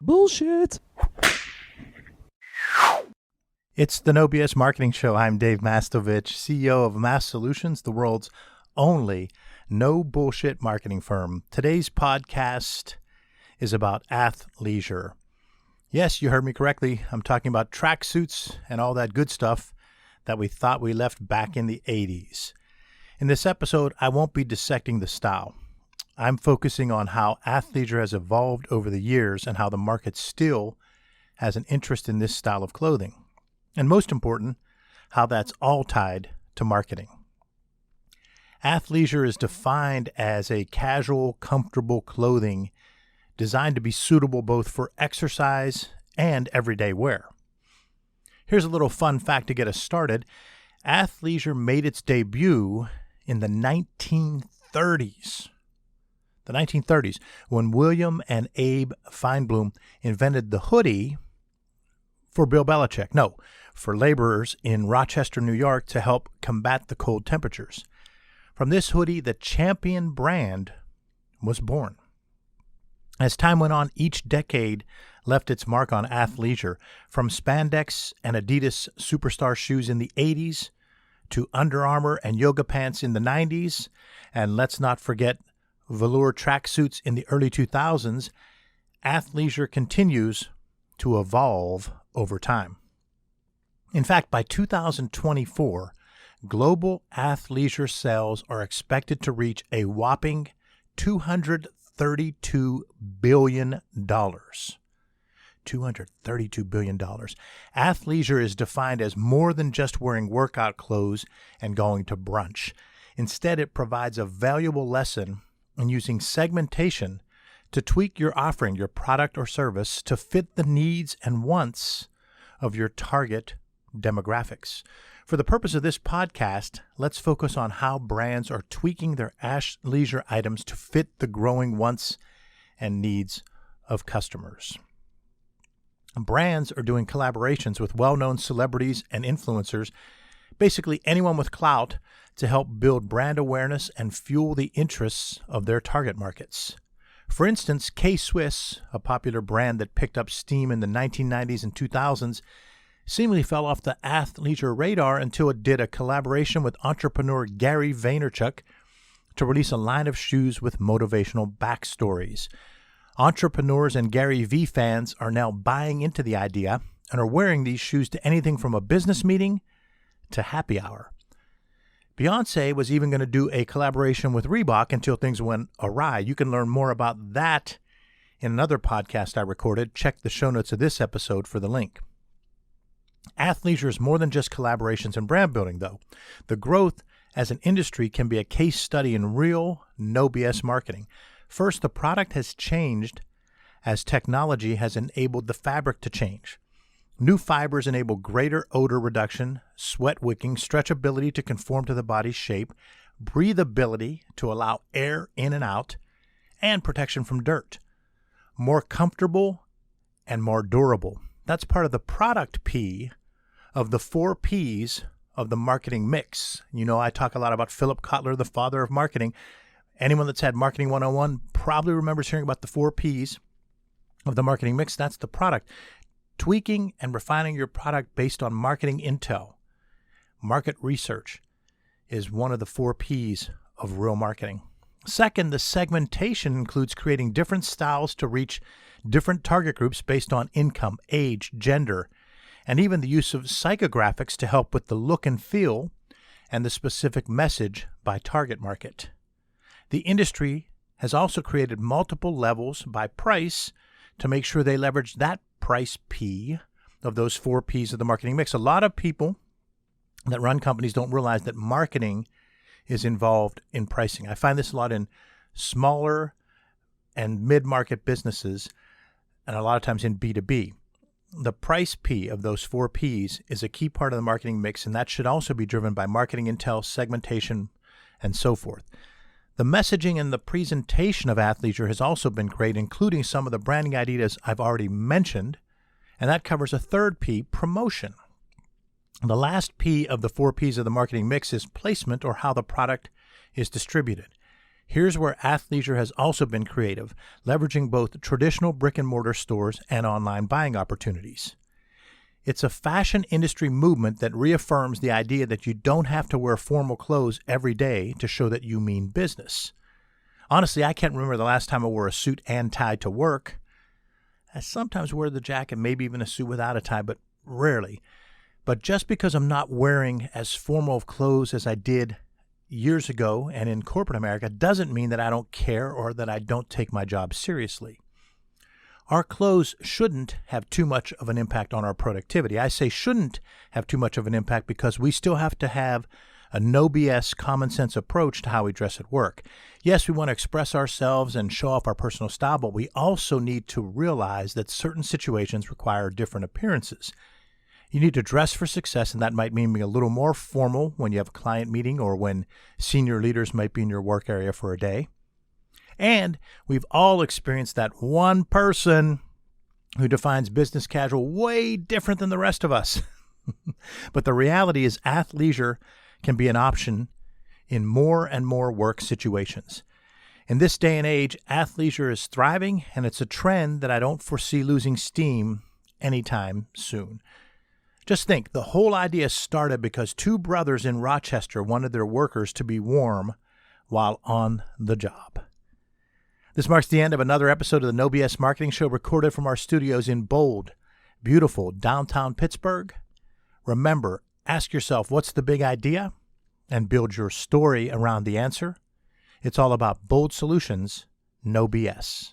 Bullshit. It's the No BS Marketing Show. I'm Dave Mastovich, CEO of Massolutions, the world's only no bullshit marketing firm. Today's podcast is about athleisure. Yes, you heard me correctly. I'm talking about tracksuits and all that good stuff that we thought we left back in the 80s. In this episode, I won't be dissecting the style. I'm focusing on how athleisure has evolved over the years and how the market still has an interest in this style of clothing. And most important, how that's all tied to marketing. Athleisure is defined as a casual, comfortable clothing designed to be suitable both for exercise and everyday wear. Here's a little fun fact to get us started. Athleisure made its debut in the 1930s. The 1930s, when William and Abe Feinblum invented the hoodie for Bill Belichick. No, for laborers in Rochester, New York, to help combat the cold temperatures. From this hoodie, the Champion brand was born. As time went on, each decade left its mark on athleisure, from spandex and Adidas Superstar shoes in the 80s to Under Armour and yoga pants in the 90s, and let's not forget velour tracksuits in the early 2000s. Athleisure continues to evolve over time. In fact, by 2024, global athleisure sales are expected to reach a whopping $232 billion. $232 billion. Athleisure is defined as more than just wearing workout clothes and going to brunch. Instead, it provides a valuable lesson in using segmentation to tweak your offering, your product or service, to fit the needs and wants of your target demographics. For the purpose of this podcast, let's focus on how brands are tweaking their athleisure items to fit the growing wants and needs of customers. Brands are doing collaborations with well-known celebrities and influencers, basically anyone with clout, to help build brand awareness and fuel the interests of their target markets. For instance, K-Swiss, a popular brand that picked up steam in the 1990s and 2000s, seemingly fell off the athleisure radar until it did a collaboration with entrepreneur Gary Vaynerchuk to release a line of shoes with motivational backstories. Entrepreneurs and Gary V fans are now buying into the idea and are wearing these shoes to anything from a business meeting to happy hour. Beyonce was even going to do a collaboration with Reebok until things went awry. You can learn more about that in another podcast I recorded. Check the show notes of this episode for the link. Athleisure is more than just collaborations and brand building, though. The growth as an industry can be a case study in real, no BS marketing. First, the product has changed as technology has enabled the fabric to change. New fibers enable greater odor reduction, sweat wicking, stretchability to conform to the body's shape, breathability to allow air in and out, and protection from dirt. More comfortable and more durable. That's part of the product P of the 4 Ps of the marketing mix. You know, I talk a lot about Philip Kotler, the father of marketing. Anyone that's had Marketing 101 probably remembers hearing about the 4 Ps of the marketing mix. That's the product. Tweaking and refining your product based on marketing intel. Market research is one of the 4 Ps of real marketing. Second, the segmentation includes creating different styles to reach different target groups based on income, age, gender, and even the use of psychographics to help with the look and feel and the specific message by target market. The industry has also created multiple levels by price to make sure they leverage that price P of those 4 Ps of the marketing mix. A lot of people that run companies don't realize that marketing is involved in pricing. I find this a lot in smaller and mid-market businesses, and a lot of times in B2B. The price P of those 4 Ps is a key part of the marketing mix, and that should also be driven by marketing intel, segmentation, and so forth. The messaging and the presentation of athleisure has also been great, including some of the branding ideas I've already mentioned, and that covers a third P, promotion. The last P of the 4 Ps of the marketing mix is placement, or how the product is distributed. Here's where athleisure has also been creative, leveraging both traditional brick-and-mortar stores and online buying opportunities. It's a fashion industry movement that reaffirms the idea that you don't have to wear formal clothes every day to show that you mean business. Honestly, I can't remember the last time I wore a suit and tie to work. I sometimes wear the jacket, maybe even a suit without a tie, but rarely. But just because I'm not wearing as formal of clothes as I did years ago and in corporate America doesn't mean that I don't care or that I don't take my job seriously. Our clothes shouldn't have too much of an impact on our productivity. I say shouldn't have too much of an impact because we still have to have a no BS common sense approach to how we dress at work. Yes, we want to express ourselves and show off our personal style, but we also need to realize that certain situations require different appearances. You need to dress for success, and that might mean being a little more formal when you have a client meeting or when senior leaders might be in your work area for a day. And we've all experienced that one person who defines business casual way different than the rest of us. But the reality is athleisure can be an option in more and more work situations. In this day and age, athleisure is thriving, and it's a trend that I don't foresee losing steam anytime soon. Just think, the whole idea started because two brothers in Rochester wanted their workers to be warm while on the job. This marks the end of another episode of the No BS Marketing Show, recorded from our studios in bold, beautiful downtown Pittsburgh. Remember, ask yourself, what's the big idea? And build your story around the answer. It's all about bold solutions, no BS.